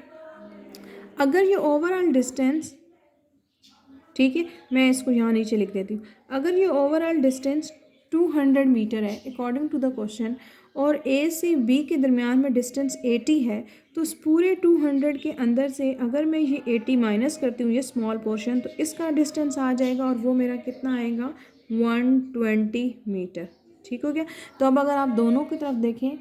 अगर ये ओवरऑल डिस्टेंस, ठीक है, मैं इसको यहाँ नीचे लिख देती हूँ, अगर ये ओवरऑल डिस्टेंस 200 मीटर है अकॉर्डिंग टू द क्वेश्चन, और ए से बी के दरमियान में डिस्टेंस 80 है, तो उस पूरे 200 के अंदर से अगर मैं ये 80 माइनस करती हूँ ये स्मॉल पोर्शन, तो इसका डिस्टेंस आ जाएगा, और वो मेरा कितना आएगा 120 मीटर, ठीक हो गया। तो अब अगर आप दोनों की तरफ देखें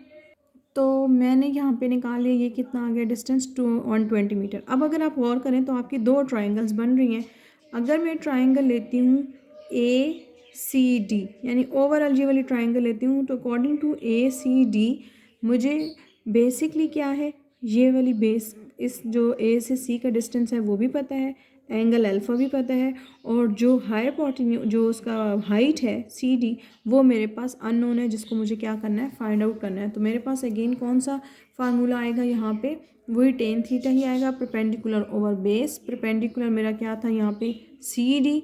तो मैंने यहाँ पे निकाल लिया, ये कितना आ गया डिस्टेंस 120 मीटर। अब अगर आप गौर करें तो आपकी दो ट्राइंगल्स बन रही हैं। अगर मैं ट्राइंगल लेती हूँ ए सी डी, यानी ओवरऑल ये वाली ट्राइंगल लेती हूँ, तो according to A C D मुझे बेसिकली क्या है, ये वाली बेस, इस जो ए से सी का डिस्टेंस है वो भी पता है, एंगल अल्फ़ा भी पता है, और जो हाइपोटेन्यू जो उसका हाइट है CD वो मेरे पास अननोन है, जिसको मुझे क्या करना है, फाइंड आउट करना है। तो मेरे पास अगेन कौन सा फार्मूला आएगा यहाँ पे, वही टेन थीटा ही आएगा, परपेंडिकुलर ओवर बेस। परपेंडिकुलर मेरा क्या था यहाँ पे, CD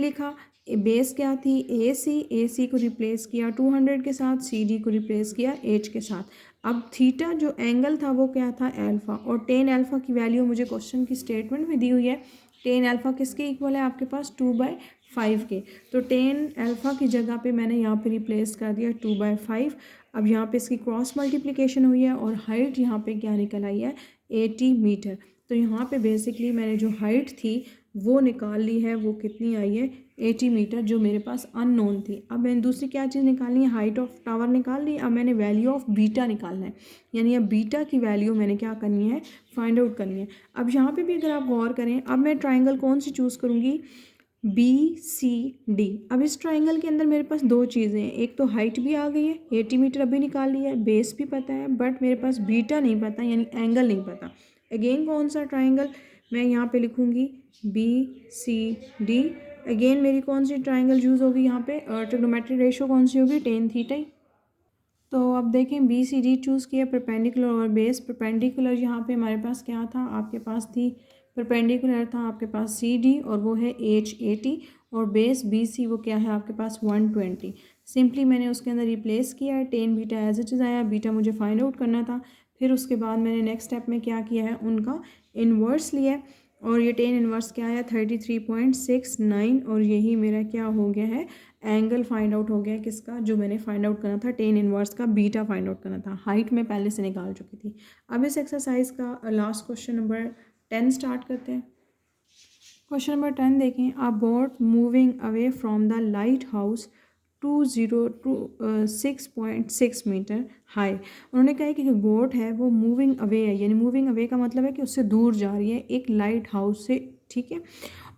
लिखा, बेस क्या थी, AC को रिप्लेस किया 200 के साथ, CD को रिप्लेस किया H के साथ। अब थीटा जो एंगल था वो क्या था, अल्फ़ा, और टेन अल्फ़ा की वैल्यू मुझे क्वेश्चन की स्टेटमेंट में दी हुई है। टेन अल्फ़ा किसके इक्वल है आपके पास, 2/5 के। तो टेन अल्फ़ा की जगह पे मैंने यहाँ पे रिप्लेस कर दिया 2/5। अब यहाँ पे इसकी क्रॉस मल्टीप्लिकेशन हुई है और हाइट यहाँ पे क्या निकल आई है, 80 मीटर। तो यहाँ पे बेसिकली मैंने जो हाइट थी वो निकाल ली है, वो कितनी आई है, 80 मीटर, जो मेरे पास अननोन थी। अब मैंने दूसरी क्या चीज़ निकालनी है, हाइट ऑफ टावर निकाल ली। अब मैंने वैल्यू ऑफ बीटा निकालना है, यानी अब बीटा की वैल्यू मैंने क्या करनी है, फाइंड आउट करनी है। अब यहाँ पे भी अगर आप गौर करें, अब मैं ट्राइंगल कौन सी चूज़ करूँगी, BCD। अब इस ट्राइंगल के अंदर मेरे पास दो चीज़ें हैं, एक तो हाइट भी आ गई है, 80 मीटर अभी निकाल लिया है, बेस भी पता है, बट मेरे पास बीटा नहीं पता, यानी एंगल नहीं पता। अगेन कौन सा ट्राइंगल, मैं यहाँ पे लिखूँगी BCD। अगेन मेरी कौन सी ट्राइंगल यूज़ होगी यहाँ पे, ट्रिग्नोमेट्रिक रेशियो कौन सी होगी, टेन थीटा। तो अब देखें BCD चूज़ किया, परपेंडिकुलर और बेस। परपेंडिकुलर यहाँ पे हमारे पास क्या था, आपके पास थी परपेंडिकुलर था आपके पास CD और वो है H 80, और बेस BC वो क्या है आपके पास 120। सिंपली मैंने उसके अंदर रिप्लेस किया है, tan beta as it is आया, बीटा मुझे फाइंड आउट करना था। फिर उसके बाद मैंने नेक्स्ट स्टेप में क्या किया है, उनका इन्वर्स लिया है, और ये टेन इन्वर्स क्या है, 33.69, और यही मेरा क्या हो गया है, एंगल फाइंड आउट हो गया है किसका, जो मैंने फाइंड आउट करना था, टेन इनवर्स का बीटा फाइंड आउट करना था। हाइट में पहले से निकाल चुकी थी। अब इस एक्सरसाइज का लास्ट क्वेश्चन नंबर 10 स्टार्ट करते हैं। क्वेश्चन नंबर 10 देखें, a boat moving away from the lighthouse 6.6 meter high. उन्होंने कहा है कि जो बोट है वो मूविंग अवे है, यानी मूविंग अवे का मतलब है कि उससे दूर जा रही है एक लाइट हाउस से, ठीक है।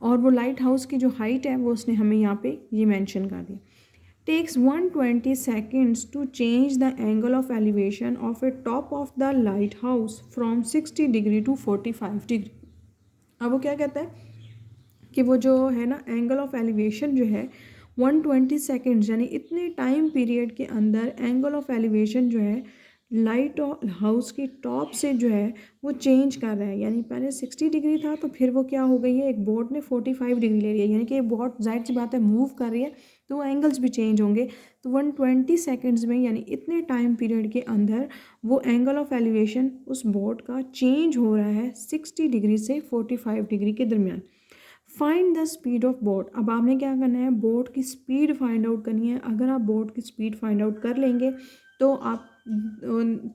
और वो लाइट हाउस की जो हाइट है वो उसने हमें यहाँ पे ये मेंशन कर दी। Takes 120 seconds to change the angle of elevation of a top of the lighthouse from 60 degree to 45 degree। अब वो क्या कहता है कि वो जो है ना, एंगल ऑफ एलिवेशन जो है 120 सेकेंड्स, यानी इतने टाइम पीरियड के अंदर एंगल ऑफ एलिवेशन जो है लाइट हाउस की टॉप से जो है वो चेंज कर रहा है। यानी पहले 60 डिग्री था, तो फिर वो क्या हो गई है, एक बोट ने 45 डिग्री ले लिया, यानी कि बोट जाहिर सी बात है मूव कर रही है, तो वो एंगल्स भी चेंज होंगे। तो 120 सेकेंड्स में, यानी इतने टाइम पीरियड के अंदर वो एंगल ऑफ एलिवेशन उस बोट का चेंज हो रहा है 60 डिग्री से 45 डिग्री के दरमियान। Find the speed of boat. अब आपने क्या करना है, बोट की स्पीड फाइंड आउट करनी है। अगर आप बोट की स्पीड फाइंड आउट कर लेंगे तो आप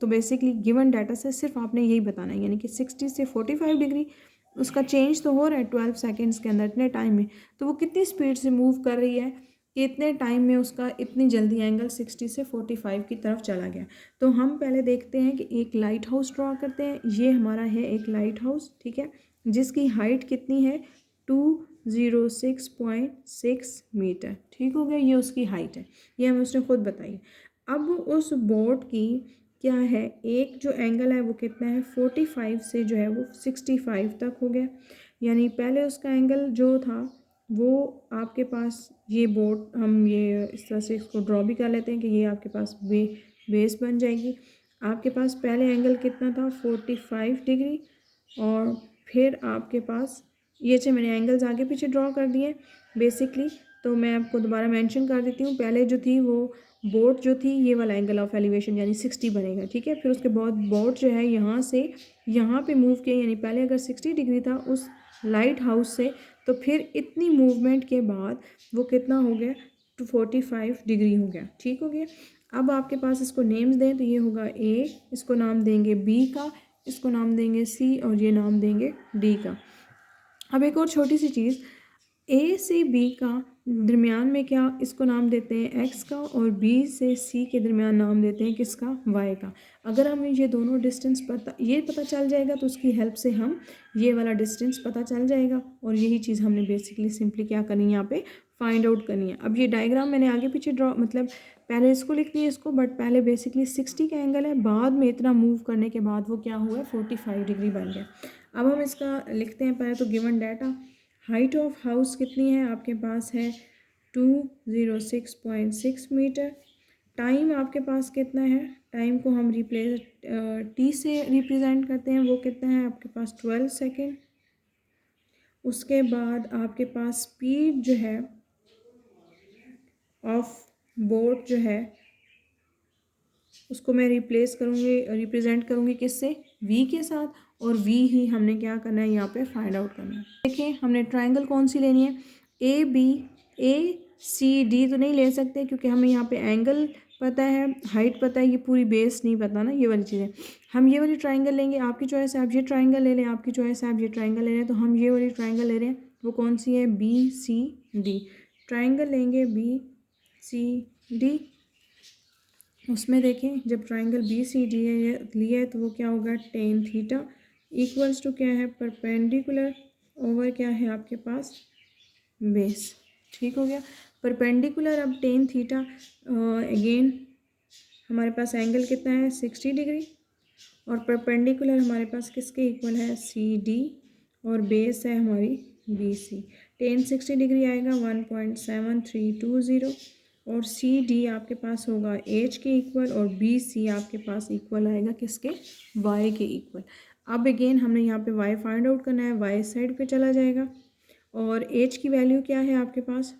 तो बेसिकली गिवन डाटा से सिर्फ आपने यही बताना है, यानी कि 60 से 45 डिग्री उसका चेंज तो हो रहा है 12 सेकेंड्स के अंदर, इतने टाइम में, तो वो कितनी स्पीड से मूव कर रही है कि इतने टाइम में उसका इतनी जल्दी एंगल 60 से 45 की तरफ चला गया। तो हम पहले देखते हैं कि एक लाइट हाउस ड्रॉ करते हैं। ये हमारा है एक लाइट हाउस, ठीक है, जिसकी हाइट कितनी है, 206.6 मीटर, ठीक हो गया, ये उसकी हाइट है, ये हमें उसने खुद बताई। अब उस बोट की क्या है, एक जो एंगल है वो कितना है, 45 से जो है वो 65 तक हो गया। यानी पहले उसका एंगल जो था वो आपके पास, ये बोट हम ये इस तरह से इसको ड्रॉ भी कर लेते हैं कि ये आपके पास बेस बन जाएगी। आपके पास पहले एंगल कितना था, 45 डिग्री, और फिर आपके पास ये चाहिए, मैंने एंगल्स आगे पीछे ड्रॉ कर दिए बेसिकली। तो मैं आपको दोबारा मेंशन कर देती हूँ, पहले जो थी वो बोट जो थी, ये वाला एंगल ऑफ एलिवेशन यानी 60 बनेगा, ठीक है। फिर उसके बाद बोट जो है यहाँ से यहाँ पे मूव किया, यानी पहले अगर 60 डिग्री था उस लाइट हाउस से, तो फिर इतनी मूवमेंट के बाद वो कितना हो गया, 45 डिग्री हो गया, ठीक हो गया। अब आपके पास इसको नेम्स दें तो ये होगा A, इसको नाम देंगे B का, इसको नाम देंगे C, और ये नाम देंगे D का। अब एक और छोटी सी चीज़, A से B का दरमियान में क्या, इसको नाम देते हैं X का, और B से C के दरमियान नाम देते हैं किसका, Y का। अगर हमें ये दोनों डिस्टेंस पता चल जाएगा तो उसकी हेल्प से हम ये वाला डिस्टेंस पता चल जाएगा, और यही चीज़ हमने बेसिकली सिंपली क्या करनी है, यहाँ पे फाइंड आउट करनी है। अब ये डायग्राम मैंने आगे पीछे ड्रॉ, मतलब पहले इसको लिखनी है इसको, बट पहले बेसिकली 60 का एंगल है, बाद में इतना मूव करने के बाद वो क्या हुआ है, 45 डिग्री बन गया। अब हम इसका लिखते हैं। पहले तो given data, height of house कितनी है आपके पास है 206.6 मीटर। टाइम आपके पास कितना है, टाइम को हम रिप्लेस टी से रिप्रेजेंट करते हैं, वो कितना है आपके पास 12 सेकेंड। उसके बाद आपके पास स्पीड जो है ऑफ बोट जो है उसको मैं रिप्रेजेंट करूँगी किससे, वी के साथ, और वी ही हमने क्या करना है यहाँ पे फाइंड आउट करना है। देखिए हमने ट्राइंगल कौन सी लेनी है, ABCD तो नहीं ले सकते क्योंकि हमें यहाँ पे एंगल पता है, हाइट पता है, ये पूरी बेस नहीं पता ना, ये वाली चीज़ें। हम ये वाली ट्राइंगल लेंगे, आपकी चॉइस है आप ये ट्राइंगल ले लें, आपकी चॉइस है आप ये ट्राइंगल ले लें। तो हम ये वाली ट्राइंगल ले रहे हैं, वो कौन सी है, BCD ट्राइंगल लेंगे, BCD। उसमें देखें जब ट्राइंगल BCD लिया है तो वो क्या होगा, टेन थीटा इक्वल्स टू क्या है, परपेंडिकुलर ओवर क्या है आपके पास, बेस। ठीक हो गया, परपेंडिकुलर। अब टेन थीटा अगेन हमारे पास एंगल कितना है 60 डिग्री, और परपेंडिकुलर हमारे पास किसके इक्वल है, CD, और बेस है हमारी BC। टेन 60 डिग्री आएगा 1.7320, और CD आपके पास होगा H के इक्वल, और BC आपके पास इक्वल आएगा किसके, Y के इक्वल। अब अगेन हमने यहाँ पे Y फाइंड आउट करना है, Y साइड पे चला जाएगा, और H की वैल्यू क्या है आपके पास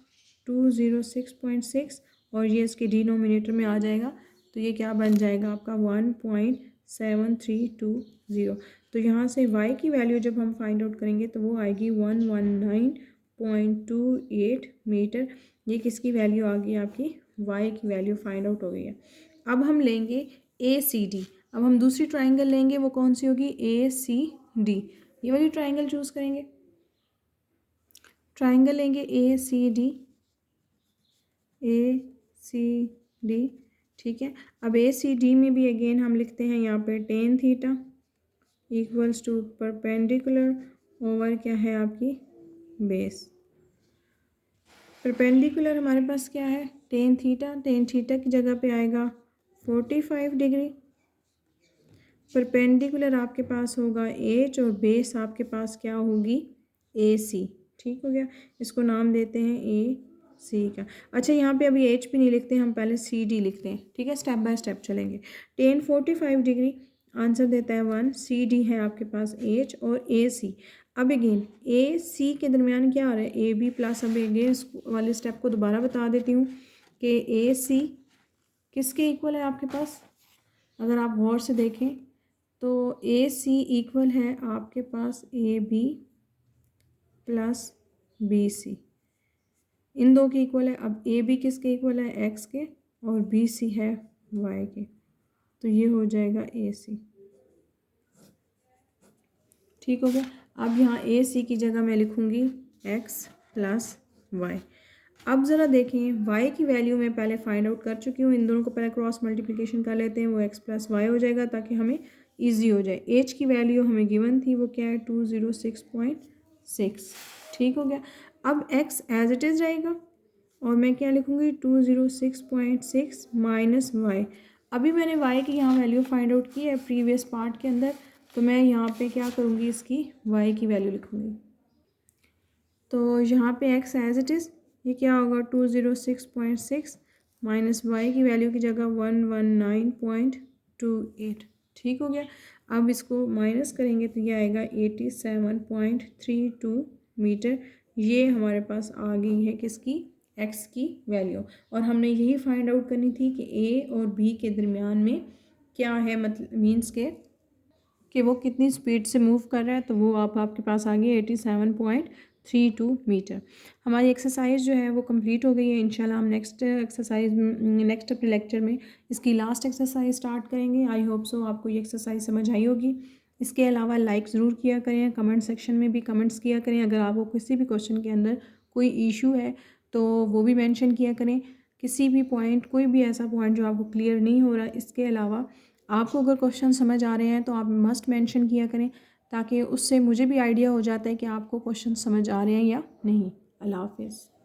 206.6, और ये इसके डिनोमिनेटर में आ जाएगा, तो ये क्या बन जाएगा आपका 1.7320। तो यहाँ से Y की वैल्यू जब हम फाइंड आउट करेंगे तो वो आएगी 119.28 मीटर। ये किसकी वैल्यू आ गई आपकी, Y की वैल्यू फाइंड आउट हो गई है। अब हम लेंगे ACD, अब हम दूसरी ट्राइंगल लेंगे, वो कौन सी होगी, ACD। ये वाली ट्राइंगल चूज़ करेंगे, ट्राइंगल लेंगे ACD, ठीक है। अब ACD में भी अगेन हम लिखते हैं यहाँ पे tan theta equals to perpendicular over क्या है आपकी बेस। परपेंडिकुलर हमारे पास क्या है टेन थीटा की जगह पे आएगा 45 डिग्री। परपेंडिकुलर आपके पास होगा H, और बेस आपके पास क्या होगी AC। ठीक हो गया, इसको नाम देते हैं AC का। अच्छा यहाँ पे अभी H भी नहीं लिखते, हम पहले CD लिखते हैं, ठीक है, स्टेप बाय स्टेप चलेंगे। टेन 45 डिग्री आंसर देता है 1, CD है आपके पास H, और AC। अब अगेन AC के दरमियान क्या आ रहा है AB प्लस। अब अगेन इस वाले स्टेप को दोबारा बता देती हूँ कि AC किसके इक्वल है आपके पास, अगर आप गौर से देखें तो AC इक्वल है आपके पास AB प्लस BC, इन दो के इक्वल है। अब AB किसके इक्वल है, X के, और BC है Y के, तो ये हो जाएगा AC। ठीक हो गया। अब यहाँ AC की जगह मैं लिखूँगी X प्लस Y। अब ज़रा देखें Y की वैल्यू मैं पहले फाइंड आउट कर चुकी हूँ, इन दोनों को पहले क्रॉस मल्टीप्लिकेशन कर लेते हैं, वो X प्लस Y हो जाएगा ताकि हमें ईजी हो जाए। H की वैल्यू हमें गिवन थी, वो क्या है 206.6। ठीक हो गया। अब X एज इट इज़ रहेगा, और मैं क्या लिखूँगी 206.6 माइनस Y। अभी मैंने Y की यहाँ वैल्यू फाइंड आउट की है प्रीवियस पार्ट के अंदर, तो मैं यहाँ पे क्या करूँगी, इसकी Y की वैल्यू लिखूँगी। तो यहाँ पे X एज इट इज़, ये क्या होगा 206.6 माइनस Y की वैल्यू की जगह 119.28। ठीक हो गया। अब इसको माइनस करेंगे तो ये आएगा 87.32 मीटर। ये हमारे पास आ गई है किसकी, X की वैल्यू। और हमने यही फाइंड आउट करनी थी कि A और B के दरमियान में क्या है, मतलब मीन्स कि वो कितनी स्पीड से मूव कर रहा है। तो वो आपके पास आ गई 87.32 मीटर। हमारी एक्सरसाइज जो है वो कंप्लीट हो गई है। इंशाल्लाह हम नेक्स्ट अपने लेक्चर में इसकी लास्ट एक्सरसाइज स्टार्ट करेंगे। आई होप सो आपको ये एक्सरसाइज समझ आई होगी। इसके अलावा लाइक ज़रूर किया करें, कमेंट सेक्शन में भी कमेंट्स किया करें। अगर आपको किसी भी क्वेश्चन के अंदर कोई इशू है तो वो भी मेंशन किया करें। किसी भी पॉइंट, कोई भी ऐसा पॉइंट जो आपको क्लियर नहीं हो रहा, इसके अलावा आपको अगर क्वेश्चन समझ आ रहे हैं तो आप मस्ट मेंशन किया करें, ताकि उससे मुझे भी आइडिया हो जाता है कि आपको क्वेश्चन समझ आ रहे हैं या नहीं। अल्लाह हाफिज़।